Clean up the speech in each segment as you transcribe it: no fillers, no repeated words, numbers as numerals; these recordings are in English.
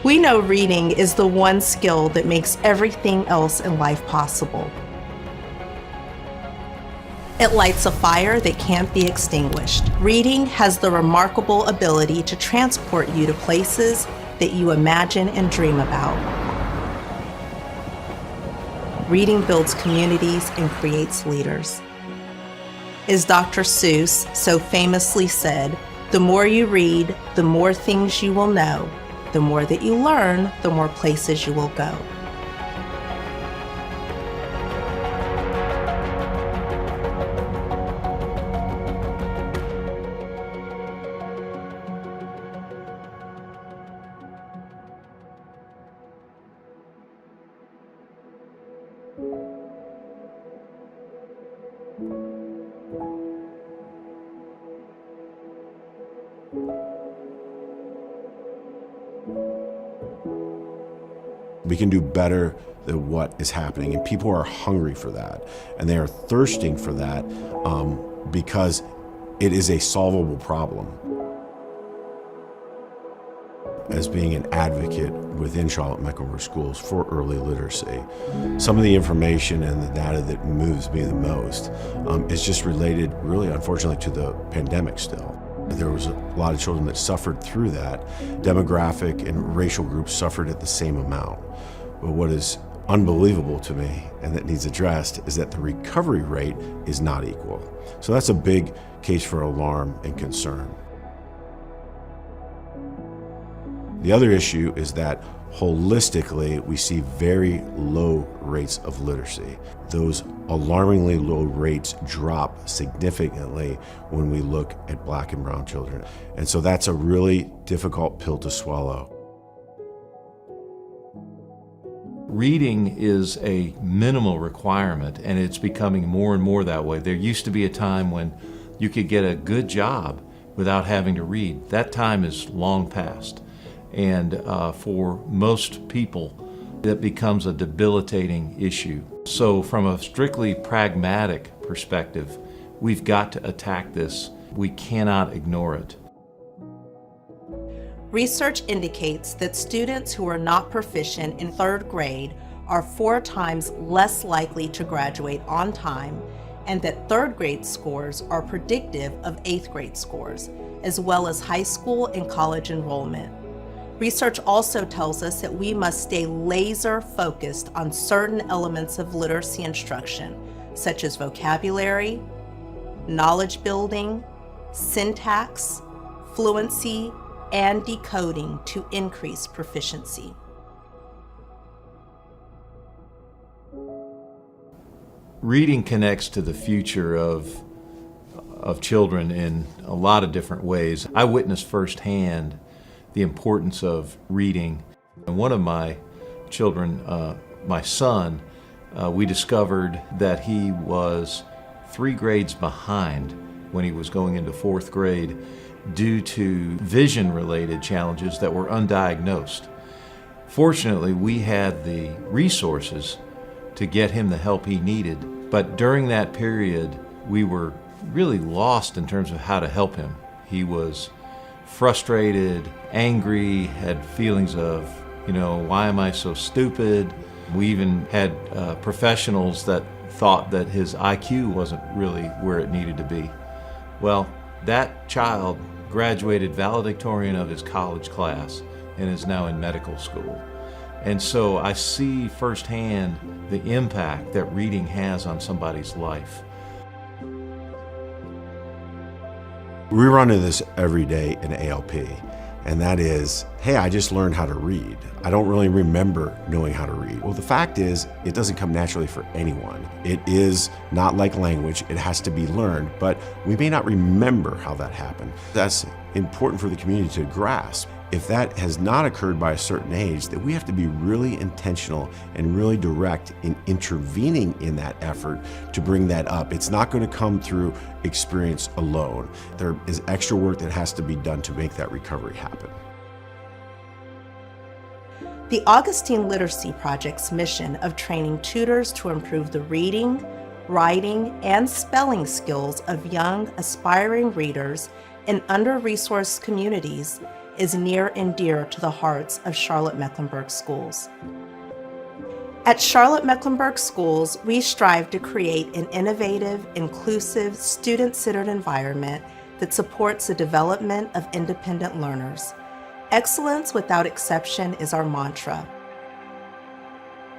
We know reading is the one skill that makes everything else in life possible. It lights a fire that can't be extinguished. Reading has the remarkable ability to transport you to places that you imagine and dream about. Reading builds communities and creates leaders. As Dr. Seuss so famously said, the more you read, the more things you will know. The more that you learn, the more places you will go. We can do better than what is happening, and people are hungry for that, and they are thirsting for that because it is a solvable problem. As being an advocate within Charlotte-Mecklenburg Schools for early literacy, some of the information and the data that moves me the most is just related, really unfortunately, to the pandemic still. There was a lot of children that suffered through that. Demographic and racial groups suffered at the same amount. But what is unbelievable to me and that needs addressed is that the recovery rate is not equal. So that's a big case for alarm and concern. The other issue is that holistically, we see very low rates of literacy. Those alarmingly low rates drop significantly when we look at Black and brown children. And so that's a really difficult pill to swallow. Reading is a minimal requirement, and it's becoming more and more that way. There used to be a time when you could get a good job without having to read. That time is long past. And for most people, that becomes a debilitating issue. So from a strictly pragmatic perspective, we've got to attack this. We cannot ignore it. Research indicates that students who are not proficient in 3rd grade are 4 times less likely to graduate on time, and that 3rd grade scores are predictive of 8th grade scores, as well as high school and college enrollment. Research also tells us that we must stay laser focused on certain elements of literacy instruction, such as vocabulary, knowledge building, syntax, fluency, and decoding to increase proficiency. Reading connects to the future of children in a lot of different ways. I witnessed firsthand the importance of reading. And one of my children, my son, we discovered that he was 3 grades behind when he was going into 4th grade due to vision-related challenges that were undiagnosed. Fortunately, we had the resources to get him the help he needed, but during that period, we were really lost in terms of how to help him. He was frustrated, angry, had feelings of, why am I so stupid? We even had professionals that thought that his IQ wasn't really where it needed to be. Well, that child graduated valedictorian of his college class and is now in medical school. And so I see firsthand the impact that reading has on somebody's life. We run into this every day in ALP, and that is, hey, I just learned how to read. I don't really remember knowing how to read. Well, the fact is, it doesn't come naturally for anyone. It is not like language, it has to be learned, but we may not remember how that happened. That's important for the community to grasp. If that has not occurred by a certain age, then we have to be really intentional and really direct in intervening in that effort to bring that up. It's not going to come through experience alone. There is extra work that has to be done to make that recovery happen. The Augustine Literacy Project's mission of training tutors to improve the reading, writing, and spelling skills of young, aspiring readers in under-resourced communities is near and dear to the hearts of Charlotte-Mecklenburg schools. At Charlotte-Mecklenburg Schools, we strive to create an innovative, inclusive, student-centered environment that supports the development of independent learners. Excellence without exception is our mantra.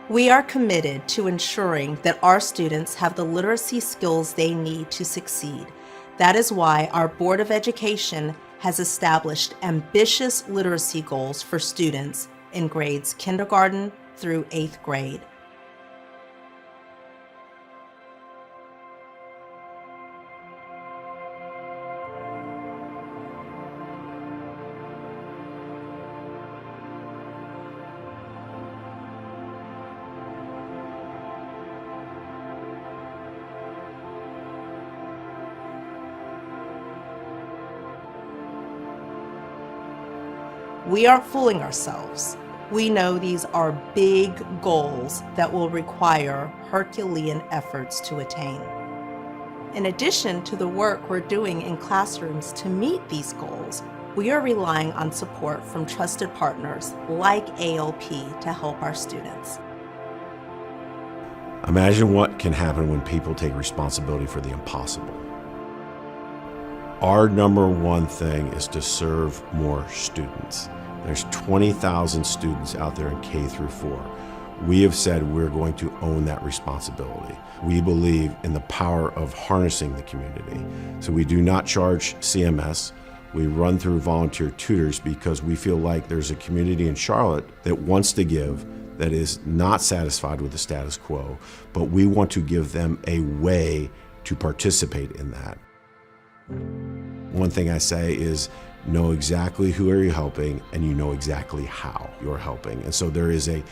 We are committed to ensuring that our students have the literacy skills they need to succeed. That is why our Board of Education has established ambitious literacy goals for students in grades kindergarten through 8th grade. We aren't fooling ourselves. We know these are big goals that will require Herculean efforts to attain. In addition to the work we're doing in classrooms to meet these goals, we are relying on support from trusted partners like ALP to help our students. Imagine what can happen when people take responsibility for the impossible. Our number one thing is to serve more students. There's 20,000 students out there in K through 4. We have said we're going to own that responsibility. We believe in the power of harnessing the community. So we do not charge CMS. We run through volunteer tutors because we feel like there's a community in Charlotte that wants to give, that is not satisfied with the status quo, but we want to give them a way to participate in that. One thing I say is know exactly who are you helping, and you know exactly how you're helping. And so there is a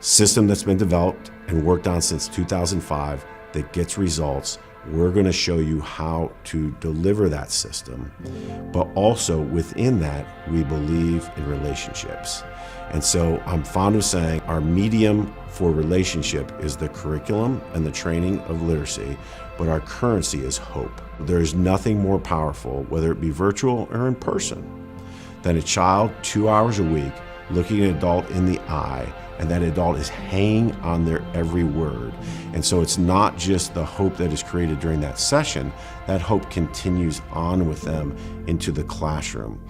system that's been developed and worked on since 2005 that gets results. We're going to show you how to deliver that system, but also within that, we believe in relationships. And so I'm fond of saying our medium for relationship is the curriculum and the training of literacy, but our currency is hope. There's nothing more powerful, whether it be virtual or in person, than a child 2 hours a week looking an adult in the eye, and that adult is hanging on their every word. And so it's not just the hope that is created during that session, that hope continues on with them into the classroom.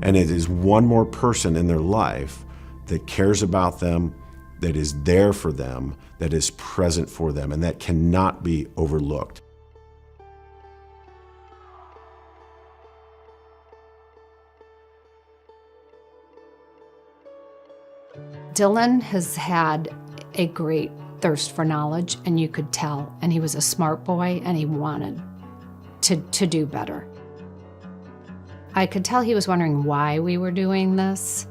And it is one more person in their life that cares about them, that is there for them, that is present for them, and that cannot be overlooked. Dylan has had a great thirst for knowledge, and you could tell, and he was a smart boy, and he wanted to do better. I could tell he was wondering why we were doing this,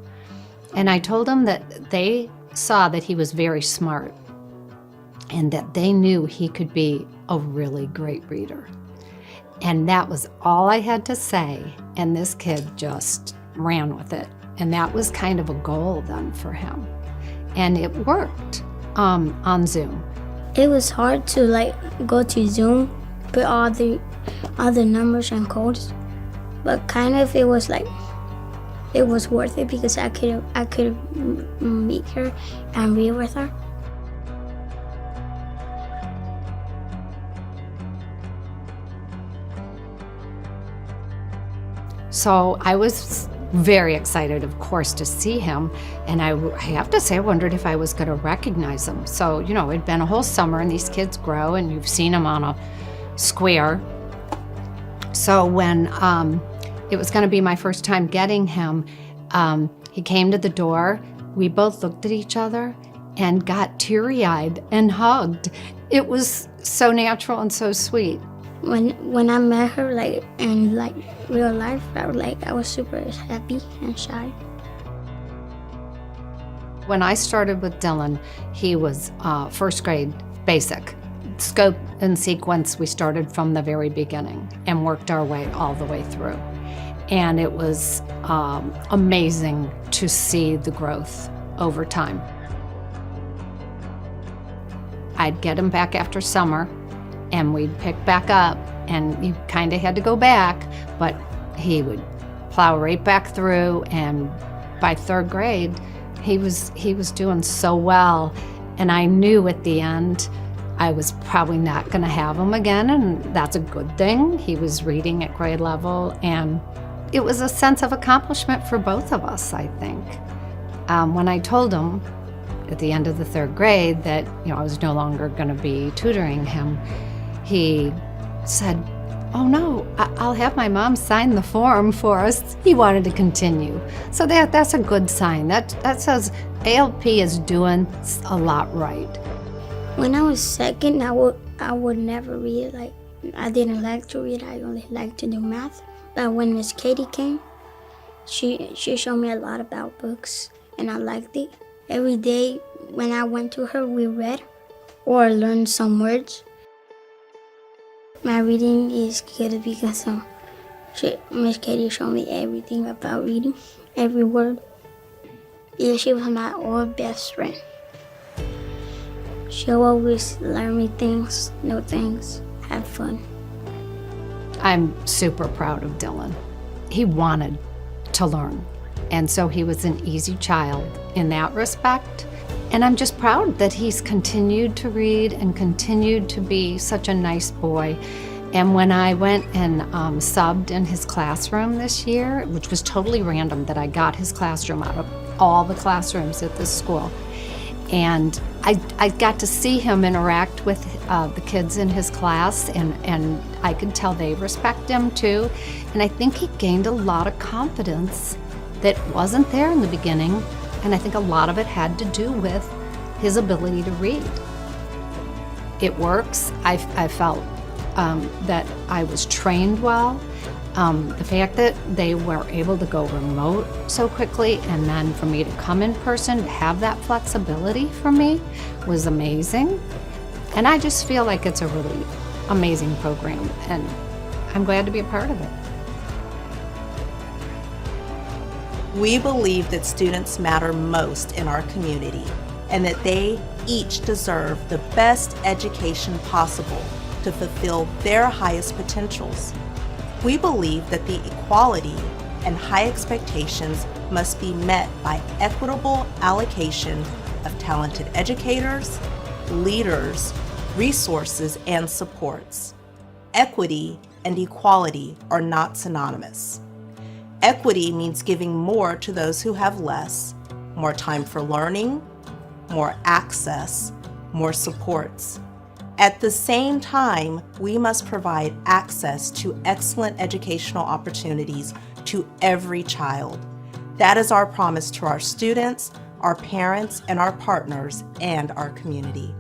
and I told him that they saw that he was very smart and that they knew he could be a really great reader. And that was all I had to say, and this kid just ran with it. And that was kind of a goal then for him. And it worked on Zoom. It was hard to go to Zoom, put all the numbers and codes, but kind of it was worth it because I could meet her and read with her. So I was very excited, of course, to see him. And I have to say, I wondered if I was going to recognize him. So, it'd been a whole summer, and these kids grow, and you've seen them on a square. So when it was going to be my first time getting him, he came to the door. We both looked at each other and got teary-eyed and hugged. It was so natural and so sweet. When I met her in real life, I was super happy and shy. When I started with Dylan, he was first grade basic. Scope and sequence, we started from the very beginning and worked our way all the way through. And it was amazing to see the growth over time. I'd get him back after summer, and we'd pick back up, and you kind of had to go back, but he would plow right back through, and by third grade, he was doing so well. And I knew at the end I was probably not going to have him again, and that's a good thing. He was reading at grade level, and it was a sense of accomplishment for both of us, I think. When I told him at the end of the third grade that I was no longer going to be tutoring him, he said, "Oh no, I'll have my mom sign the form for us." He wanted to continue. So that's a good sign. That says ALP is doing a lot right. When I was second, I would never read. Like, I didn't like to read. I only liked to do math. But when Miss Katie came, she showed me a lot about books, and I liked it. Every day when I went to her, we read or learned some words. My reading is good because Miss Katie showed me everything about reading, every word. Yeah, she was my old best friend. She'll always learn me things, know things, have fun. I'm super proud of Dylan. He wanted to learn, and so he was an easy child in that respect. And I'm just proud that he's continued to read and continued to be such a nice boy. And when I went and subbed in his classroom this year, which was totally random that I got his classroom out of all the classrooms at this school, and I got to see him interact with the kids in his class, and I could tell they respect him too. And I think he gained a lot of confidence that wasn't there in the beginning, and I think a lot of it had to do with his ability to read. It works. I felt that I was trained well. The fact that they were able to go remote so quickly, and then for me to come in person, to have that flexibility for me was amazing. And I just feel like it's a really amazing program, and I'm glad to be a part of it. We believe that students matter most in our community, and that they each deserve the best education possible to fulfill their highest potentials. We believe that the equality and high expectations must be met by equitable allocation of talented educators, leaders, resources, and supports. Equity and equality are not synonymous. Equity means giving more to those who have less, more time for learning, more access, more supports. At the same time, we must provide access to excellent educational opportunities to every child. That is our promise to our students, our parents, and our partners, and our community.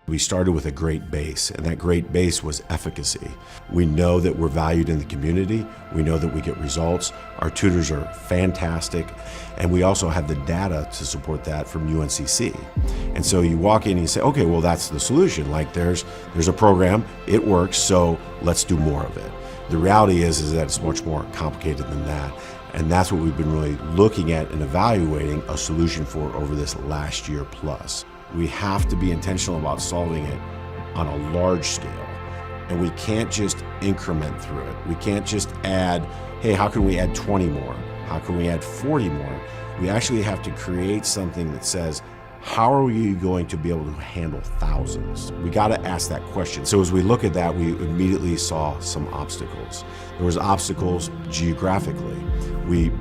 We started with a great base, and that great base was efficacy. We know that we're valued in the community. We know that we get results. Our tutors are fantastic, and we also have the data to support that from UNCC. And so you walk in and you say, okay, well, that's the solution. Like there's a program, it works, so let's do more of it. The reality is that it's much more complicated than that. And that's what we've been really looking at and evaluating a solution for over this last year plus. We have to be intentional about solving it on a large scale. And we can't just increment through it. We can't just add, hey, how can we add 20 more? How can we add 40 more? We actually have to create something that says, how are we going to be able to handle thousands? We got to ask that question. So as we look at that, we immediately saw some obstacles. There was obstacles geographically. We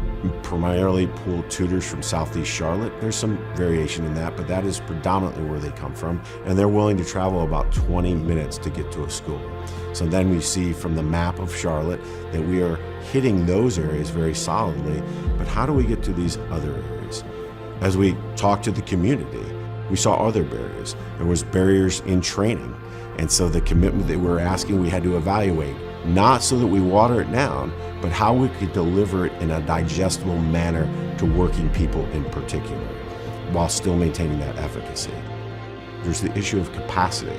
primarily pull tutors from Southeast Charlotte. There's some variation in that, but that is predominantly where they come from, and they're willing to travel about 20 minutes to get to a school. So then we see from the map of Charlotte that we are hitting those areas very solidly, but how do we get to these other areas? As we talked to the community, we saw other barriers. There was barriers in training, and so the commitment that we're asking, we had to evaluate, not so that we water it down, but how we could deliver it in a digestible manner to working people in particular, while still maintaining that efficacy. There's the issue of capacity.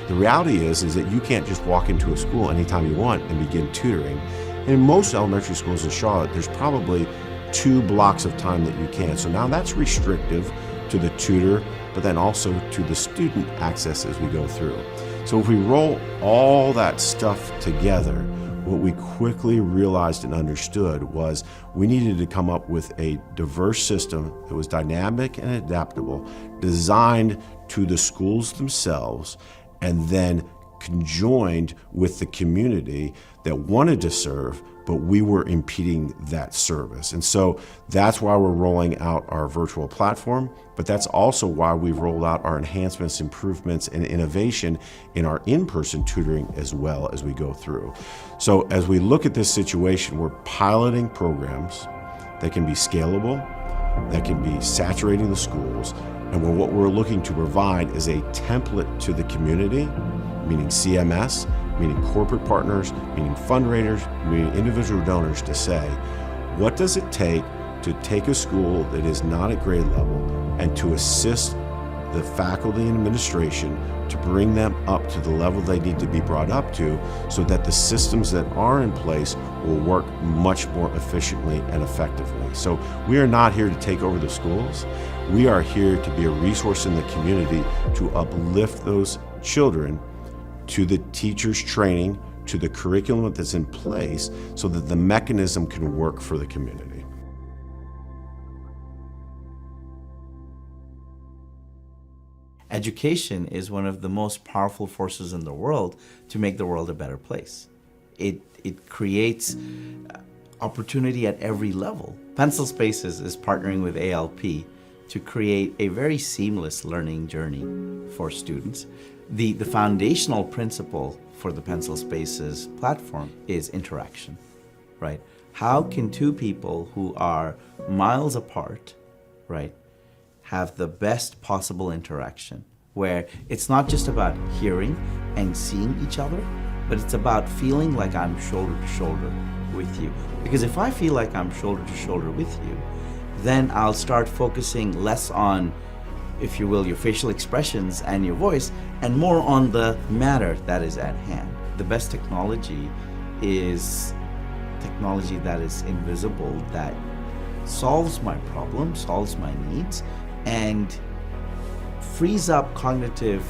The reality is that you can't just walk into a school anytime you want and begin tutoring. In most elementary schools in Charlotte, there's probably 2 blocks of time that you can. So now that's restrictive to the tutor, but then also to the student access as we go through. So if we roll all that stuff together, what we quickly realized and understood was we needed to come up with a diverse system that was dynamic and adaptable, designed to the schools themselves, and then conjoined with the community that wanted to serve, but we were impeding that service. And so that's why we're rolling out our virtual platform, but that's also why we've rolled out our enhancements, improvements, and innovation in our in-person tutoring as well as we go through. So as we look at this situation, we're piloting programs that can be scalable, that can be saturating the schools, and what we're looking to provide is a template to the community, meaning CMS, meaning corporate partners, meaning fundraisers, meaning individual donors, to say, what does it take to take a school that is not at grade level and to assist the faculty and administration to bring them up to the level they need to be brought up to, so that the systems that are in place will work much more efficiently and effectively. So we are not here to take over the schools. We are here to be a resource in the community to uplift those children to the teachers' training, to the curriculum that's in place, so that the mechanism can work for the community. Education is one of the most powerful forces in the world to make the world a better place. It creates opportunity at every level. Pencil Spaces is partnering with ALP to create a very seamless learning journey for students. The foundational principle for the Pencil Spaces platform is interaction, right? How can two people who are miles apart, right, have the best possible interaction, where it's not just about hearing and seeing each other, but it's about feeling like I'm shoulder to shoulder with you. Because if I feel like I'm shoulder to shoulder with you, then I'll start focusing less on, if you will, your facial expressions and your voice, and more on the matter that is at hand. The best technology is technology that is invisible, that solves my problem, solves my needs, and frees up cognitive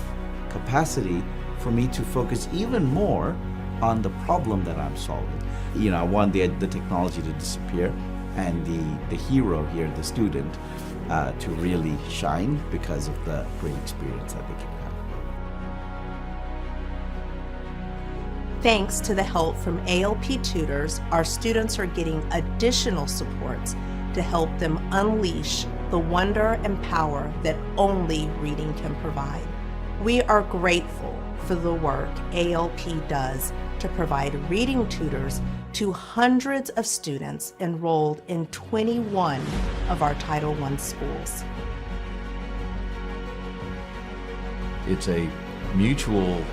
capacity for me to focus even more on the problem that I'm solving. You know, I want the technology to disappear and the hero here, the student, to really shine because of the great experience that they can have. Thanks to the help from ALP tutors, our students are getting additional supports to help them unleash the wonder and power that only reading can provide. We are grateful for the work ALP does to provide reading tutors to hundreds of students enrolled in 21 of our Title I schools. It's a mutual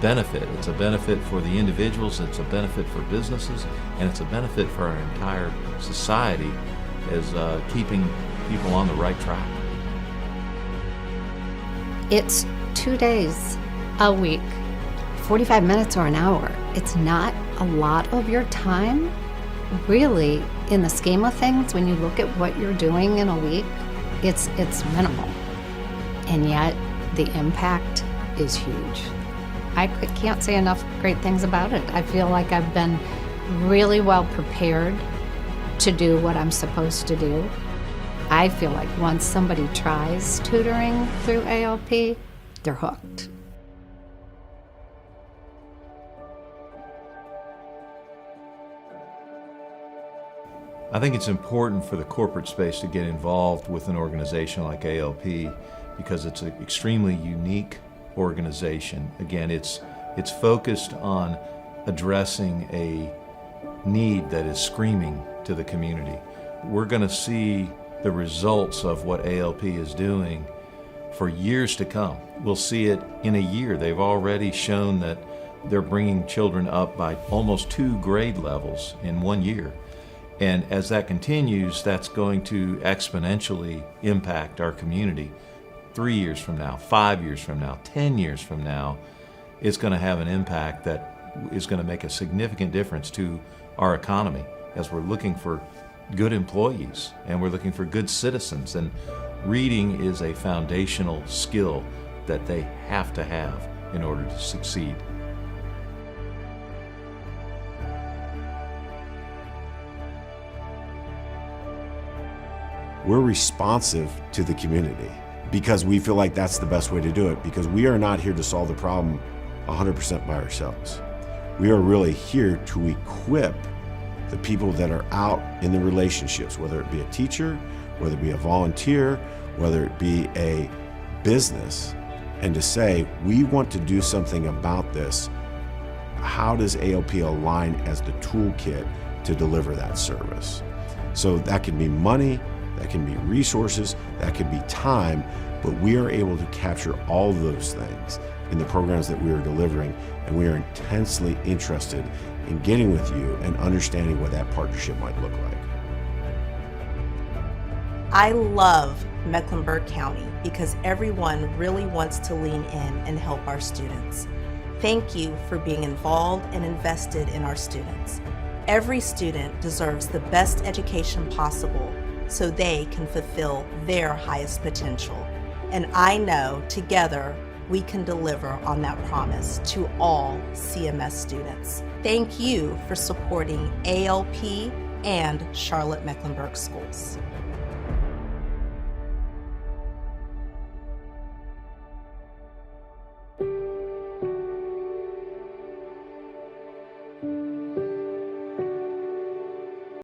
benefit. It's a benefit for the individuals, it's a benefit for businesses, and it's a benefit for our entire society as keeping people on the right track. It's 2 days a week, 45 minutes or an hour. It's not a lot of your time. Really, in the scheme of things, when you look at what you're doing in a week, it's minimal. And yet, the impact is huge. I can't say enough great things about it. I feel like I've been really well prepared to do what I'm supposed to do. I feel like once somebody tries tutoring through ALP, they're hooked. I think it's important for the corporate space to get involved with an organization like ALP because it's an extremely unique organization. Again, it's focused on addressing a need that is screaming to the community. We're going to see the results of what ALP is doing for years to come. We'll see it in a year. They've already shown that they're bringing children up by almost 2 grade levels in 1 year. And as that continues, that's going to exponentially impact our community. 3 years from now, 5 years from now, 10 years from now, it's going to have an impact that is going to make a significant difference to our economy as we're looking for good employees and we're looking for good citizens. And reading is a foundational skill that they have to have in order to succeed. We're responsive to the community because we feel like that's the best way to do it, because we are not here to solve the problem 100% by ourselves. We are really here to equip the people that are out in the relationships, whether it be a teacher, whether it be a volunteer, whether it be a business, and to say, we want to do something about this. How does ALP align as the toolkit to deliver that service? So that can be money, that can be resources, that can be time, but we are able to capture all of those things in the programs that we are delivering, and we are intensely interested in getting with you and understanding what that partnership might look like. I love Mecklenburg County because everyone really wants to lean in and help our students. Thank you for being involved and invested in our students. Every student deserves the best education possible so they can fulfill their highest potential. And I know together we can deliver on that promise to all CMS students. Thank you for supporting ALP and Charlotte Mecklenburg Schools.